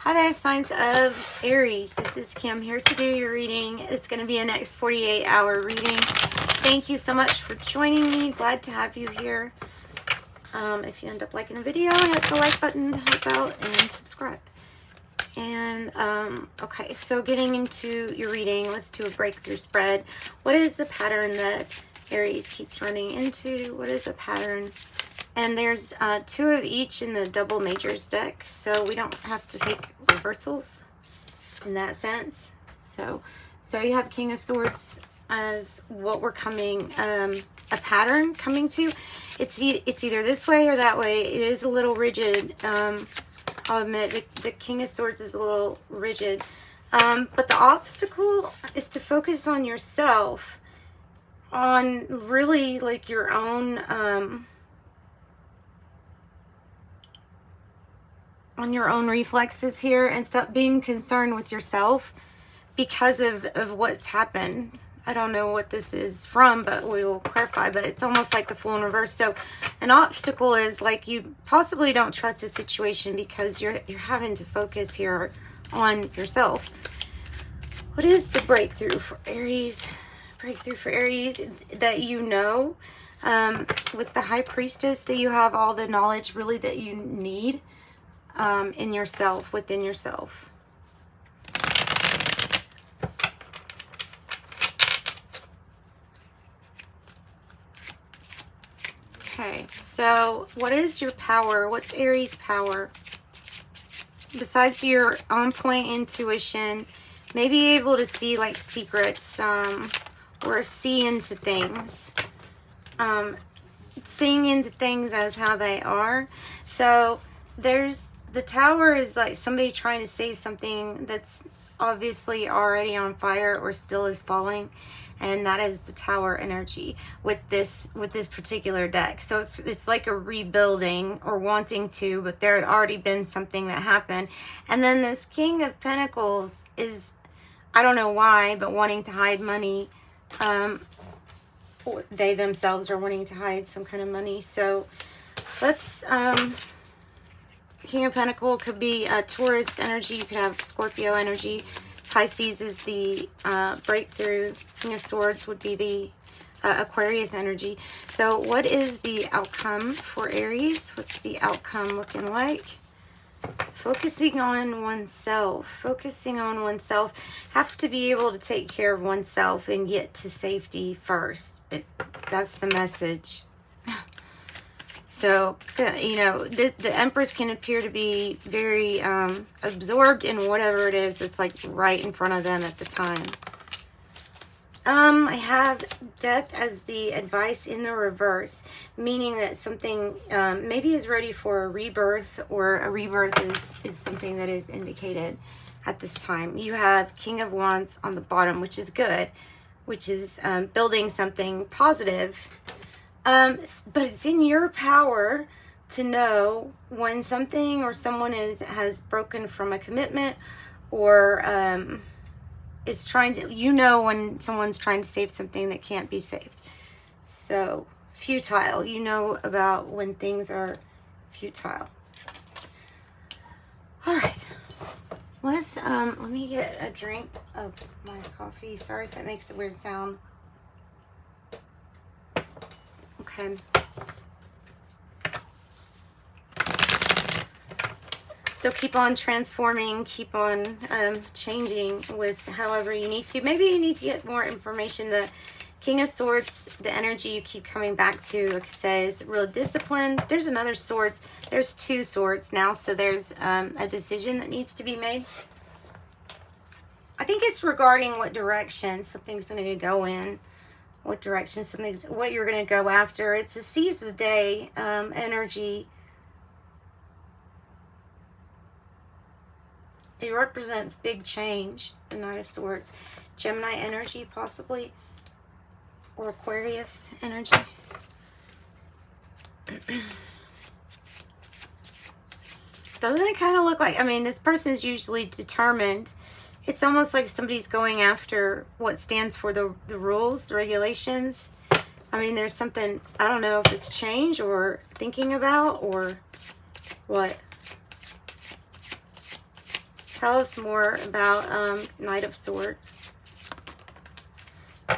Hi there, signs of Aries. This is Kim here to do your reading. It's going to be a next 48-hour reading. Thank you so much for joining me. Glad to have you here. If you end up liking the video, hit the like button to help out and subscribe. And, okay, so getting into your reading, let's do a breakthrough spread. What is the pattern that Aries keeps running into? What is a pattern? And there's 2 of each in the double majors deck, so we don't have to take reversals in that sense. So you have King of Swords as what we're coming, a pattern coming to. It's either this way or that way. It is a little rigid. I'll admit the King of Swords is a little rigid. But the obstacle is to focus on yourself, on really like your own, on your own reflexes here, and stop being concerned with yourself because of what's happened. I don't know what this is from, but we will clarify. But it's almost like the Fool in reverse. So an obstacle is like you possibly don't trust a situation because you're having to focus here on yourself. What is the breakthrough for Aries? Breakthrough for Aries that you know, with the High Priestess, that you have all the knowledge really that you need in yourself, within yourself. Okay, so what is your power? What's Aries' power? Besides your on-point intuition, maybe able to see like secrets, or see into things. Seeing into things as how they are. So there's the Tower is like somebody trying to save something that's obviously already on fire or still is falling, and that is the Tower energy with this particular deck. So it's like a rebuilding or wanting to, but there had already been something that happened. And then this King of Pentacles is, I don't know why, but wanting to hide money. Or they themselves are wanting to hide some kind of money. So let's King of Pentacles could be Taurus energy. You could have Scorpio energy. Pisces is the breakthrough. King of Swords would be the Aquarius energy. So what is the outcome for Aries? What's the outcome looking like? Focusing on oneself. Focusing on oneself. Have to be able to take care of oneself and get to safety first. That's the message. So, you know, the Empress can appear to be very absorbed in whatever it is that's like right in front of them at the time. I have Death as the advice in the reverse, meaning that something maybe is ready for a rebirth, or a rebirth is something that is indicated at this time. You have King of Wands on the bottom, which is good, which is building something positive. But it's in your power to know when something or someone has broken from a commitment, or is trying to, you know, when someone's trying to save something that can't be saved. So futile, you know about when things are futile. All right, let's let me get a drink of my coffee. Sorry if that makes a weird sound. Okay. So keep on transforming, keep on changing with however you need to. Maybe you need to get more information. The King of Swords, the energy you keep coming back to, like I say, is real discipline. There's another Swords. There's 2 Swords now, so there's a decision that needs to be made. I think it's regarding what direction something's going to go in. What direction something's, what you're going to go after. It's a seize the day energy. It represents big change, the Knight of Swords. Gemini energy, possibly. Or Aquarius energy. Doesn't it kind of look like, I mean, this person is usually determined. It's almost like somebody's going after what stands for the rules, the regulations. I mean, there's something, I don't know if it's change or thinking about or what. Tell us more about Knight of Swords.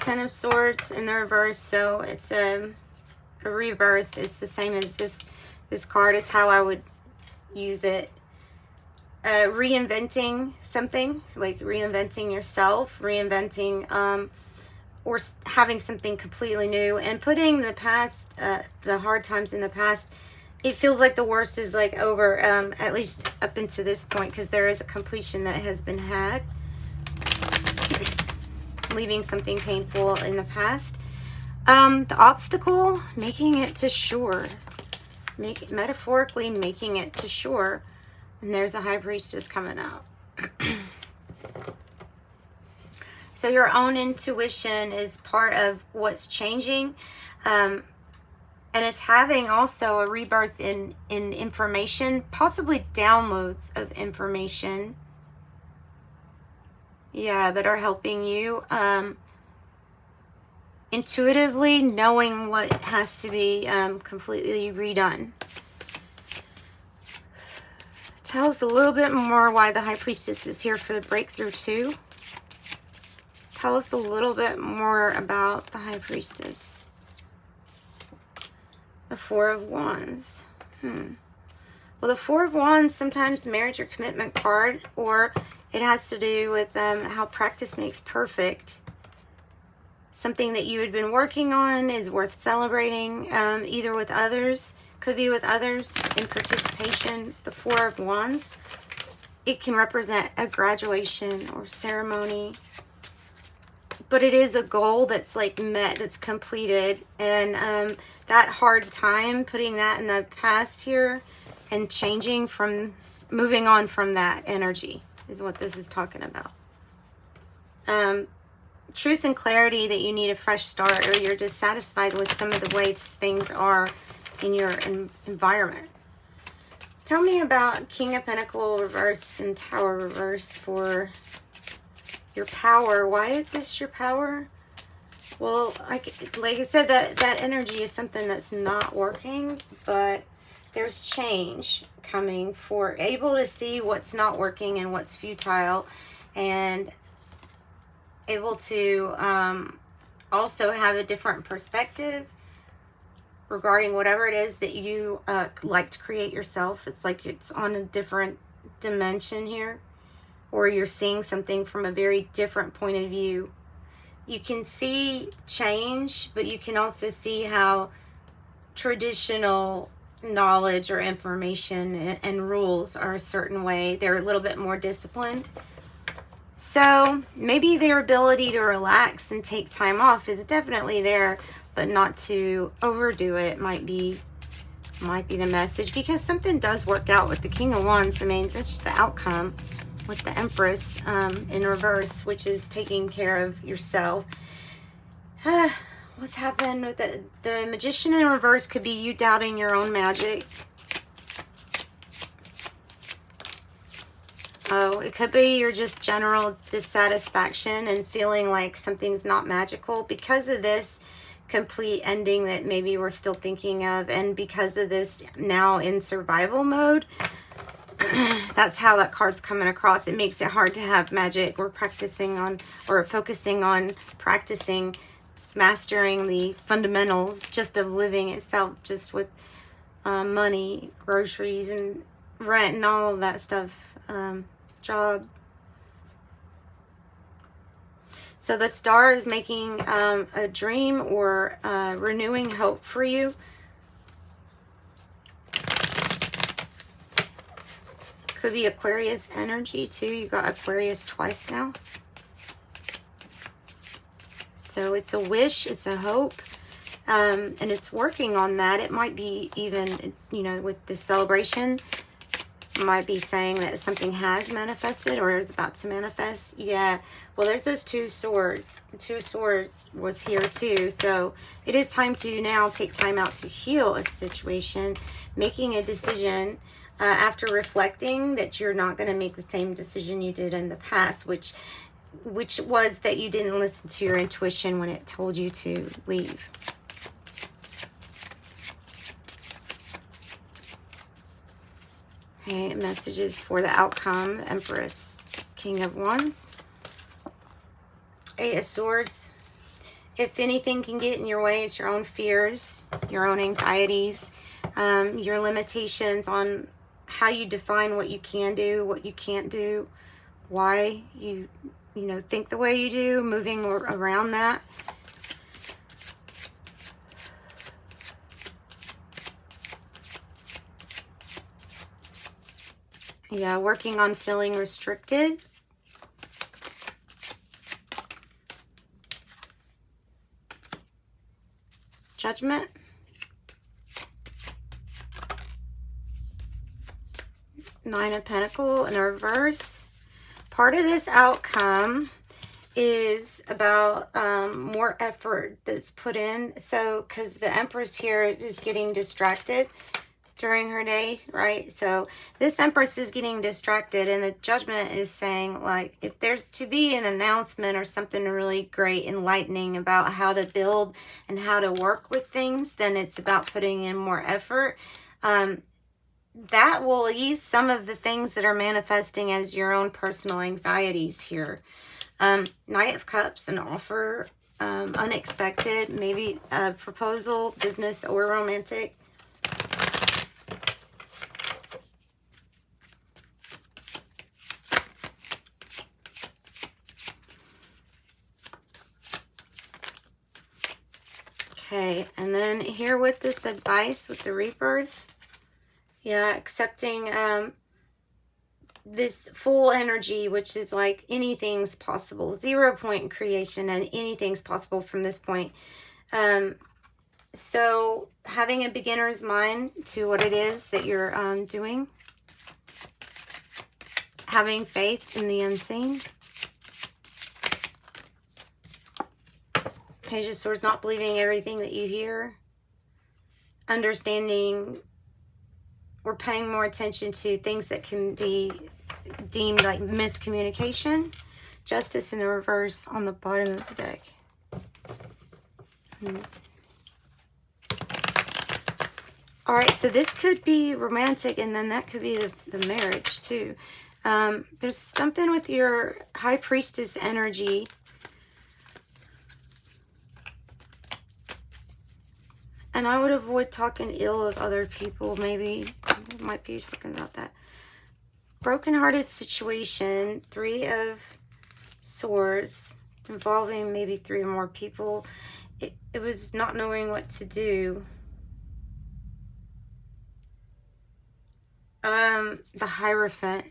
Ten of Swords in the reverse, so it's a rebirth. It's the same as this card. It's how I would use it. Reinventing something, like reinventing yourself, reinventing or having something completely new, and putting the past, the hard times in the past. It feels like the worst is like over, at least up until this point, because there is a completion that has been had. Leaving something painful in the past. The obstacle, making it to shore. Metaphorically making it to shore. And there's a High Priestess coming out. So your own intuition is part of what's changing. And it's having also a rebirth in information, possibly downloads of information. Yeah, that are helping you. Intuitively knowing what has to be completely redone. Tell us a little bit more why the High Priestess is here for the breakthrough too. Tell us a little bit more about the High Priestess. The Four of Wands. Well, the Four of Wands, sometimes marriage or commitment card, or it has to do with how practice makes perfect. Something that you had been working on is worth celebrating, either with others, could be with others in participation. The Four of Wands, it can represent a graduation or ceremony, but it is a goal that's like met, that's completed, and that hard time, putting that in the past here and changing from, moving on from that energy is what this is talking about. Truth and clarity that you need a fresh start, or you're dissatisfied with some of the ways things are in your environment. Tell me about King of Pentacles reverse and Tower reverse for your power. Why is this your power? Well, like I said, that energy is something that's not working, but there's change coming, for able to see what's not working and what's futile, and able to also have a different perspective regarding whatever it is that you like to create yourself. It's like it's on a different dimension here, or you're seeing something from a very different point of view. You can see change, but you can also see how traditional knowledge or information and rules are a certain way. They're a little bit more disciplined. So maybe their ability to relax and take time off is definitely there, but not to overdo it might be the message, because something does work out with the King of Wands. I mean, that's just the outcome with the Empress in reverse, which is taking care of yourself. What's happened with the Magician in reverse could be you doubting your own magic. Oh, it could be your just general dissatisfaction and feeling like something's not magical because of this complete ending that maybe we're still thinking of, and because of this now in survival mode. That's how that card's coming across. It makes it hard to have magic or practicing on, or focusing on practicing, mastering the fundamentals just of living itself, just with money, groceries, and rent and all of that stuff. Job. So the star is making a dream or renewing hope for you. Could be Aquarius energy too. You got Aquarius twice now. So it's a wish, it's a hope, and it's working on that. It might be even, you know, with this celebration, might be saying that something has manifested or is about to manifest. Yeah, well, there's those two swords. The Two of Swords was here too. So it is time to now take time out to heal a situation, making a decision after reflecting that you're not going to make the same decision you did in the past, which was that you didn't listen to your intuition when it told you to leave. Okay, messages for the outcome. The Empress, King of Wands. 8 of Swords. If anything can get in your way, it's your own fears, your own anxieties, your limitations on how you define what you can do, what you can't do, why you think the way you do, moving around that. Yeah, working on feeling restricted. Judgment. Nine of Pentacles in reverse. Part of this outcome is about more effort that's put in. So, because the Empress here is getting distracted during her day, right? So this Empress is getting distracted, and the Judgment is saying, like, if there's to be an announcement or something really great, enlightening about how to build and how to work with things, then it's about putting in more effort. That will ease some of the things that are manifesting as your own personal anxieties here. Knight of Cups, an offer, unexpected, maybe a proposal, business or romantic. Okay, and then here with this advice with the rebirth, yeah, accepting this full energy, which is like anything's possible, 0 point creation, and anything's possible from this point. So having a beginner's mind to what it is that you're doing, having faith in the unseen. Page of Swords, not believing everything that you hear, understanding or paying more attention to things that can be deemed like miscommunication. Justice in the reverse on the bottom of the deck. All right, so this could be romantic, and then that could be the marriage too. There's something with your High Priestess energy. And I would avoid talking ill of other people. Maybe I might be talking about that. Broken-hearted situation. 3 of Swords. Involving maybe 3 or more people. It was not knowing what to do. The Hierophant.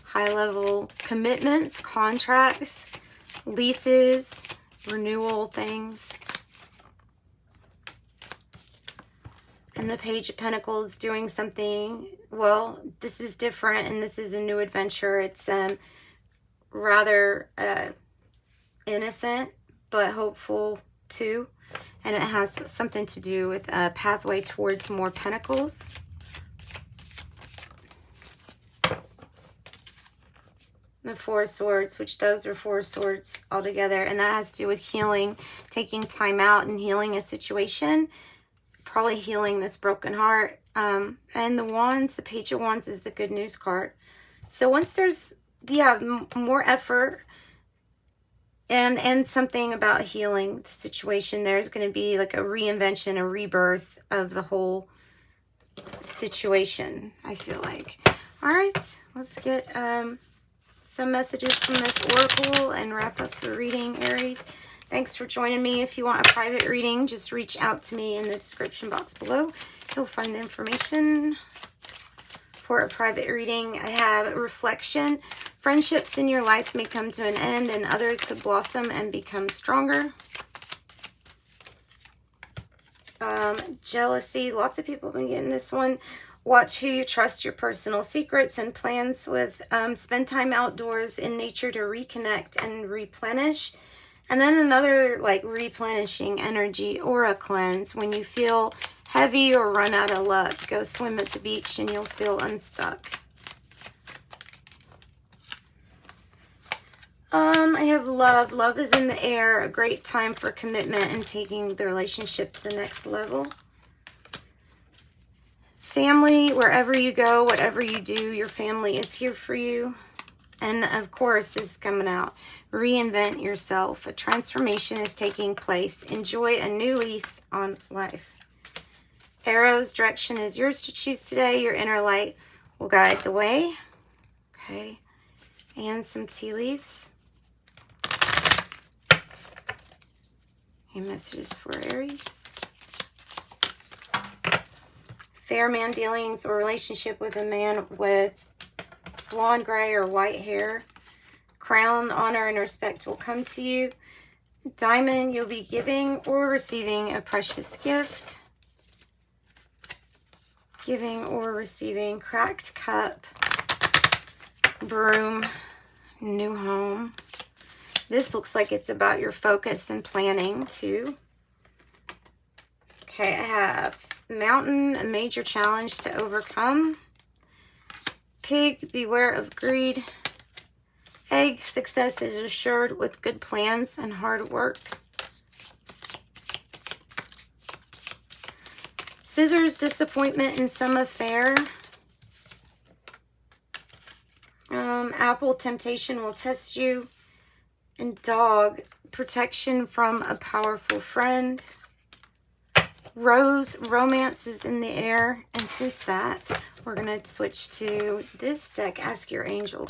High-level commitments, contracts, leases, renewal things. And the Page of Pentacles doing something, well, this is different and this is a new adventure. It's rather innocent but hopeful too. And it has something to do with a pathway towards more pentacles. The 4 of Swords, which those are 4 swords altogether. And that has to do with healing, taking time out and healing a situation. Probably healing this broken heart. And the Wands, the Page of Wands is the good news card. So once there's, yeah, more effort and something about healing the situation, there's going to be like a reinvention, a rebirth of the whole situation, I feel like. All right, let's get some messages from this oracle and wrap up the reading, Aries. Thanks for joining me. If you want a private reading, just reach out to me in the description box below. You'll find the information for a private reading. I have reflection. Friendships in your life may come to an end and others could blossom and become stronger. Jealousy. Lots of people have been getting this one. Watch who you trust, your personal secrets and plans with. Spend time outdoors in nature to reconnect and replenish. And then another like replenishing energy, aura cleanse. When you feel heavy or run out of luck, go swim at the beach and you'll feel unstuck. I have love. Love is in the air. A great time for commitment and taking the relationship to the next level. Family, wherever you go, whatever you do, your family is here for you. And of course, this is coming out. Reinvent yourself. A transformation is taking place. Enjoy a new lease on life. Arrows, direction is yours to choose today. Your inner light will guide the way. Okay. And some tea leaves. And messages for Aries. Fair man dealings or relationship with a man with blonde, gray, or white hair. Crown, honor, and respect will come to you. Diamond, you'll be giving or receiving a precious gift. Giving or receiving. Cracked cup. Broom. New home. This looks like it's about your focus and planning too. Okay, I have mountain, a major challenge to overcome. Pig, beware of greed. Egg, success is assured with good plans and hard work. Scissors, disappointment in some affair. Apple, temptation will test you. And dog, protection from a powerful friend. Rose, romance is in the air. And since that, we're going to switch to this deck, Ask Your Angels.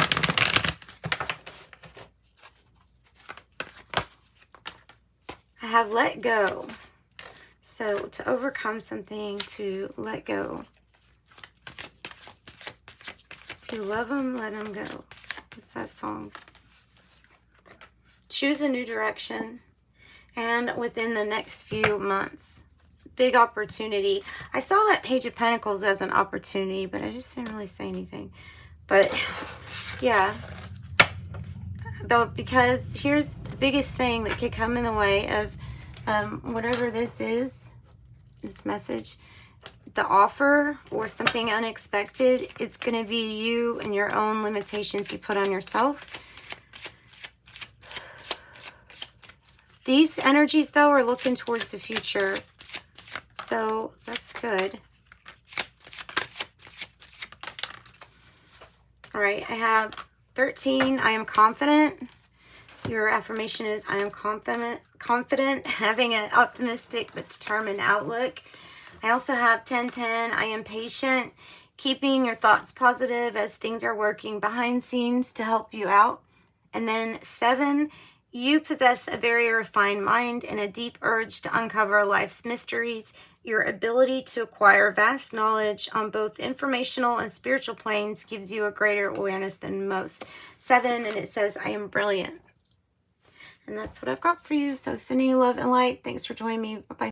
I have let go. So to overcome something, to let go. If you love them, let them go. It's that song. Choose a new direction. And within the next few months. Big opportunity. I saw that Page of Pentacles as an opportunity, but I just didn't really say anything. But yeah. But because here's the biggest thing that could come in the way of whatever this is, this message, the offer or something unexpected. It's going to be you and your own limitations you put on yourself. These energies, though, are looking towards the future. So that's good. All right, I have 13. I am confident. Your affirmation is I am confident, having an optimistic but determined outlook. I also have 10:10. I am patient, keeping your thoughts positive as things are working behind scenes to help you out. And then 7, you possess a very refined mind and a deep urge to uncover life's mysteries. Your ability to acquire vast knowledge on both informational and spiritual planes gives you a greater awareness than most. 7, and it says, I am brilliant. And that's what I've got for you. So sending you love and light. Thanks for joining me. Bye-bye.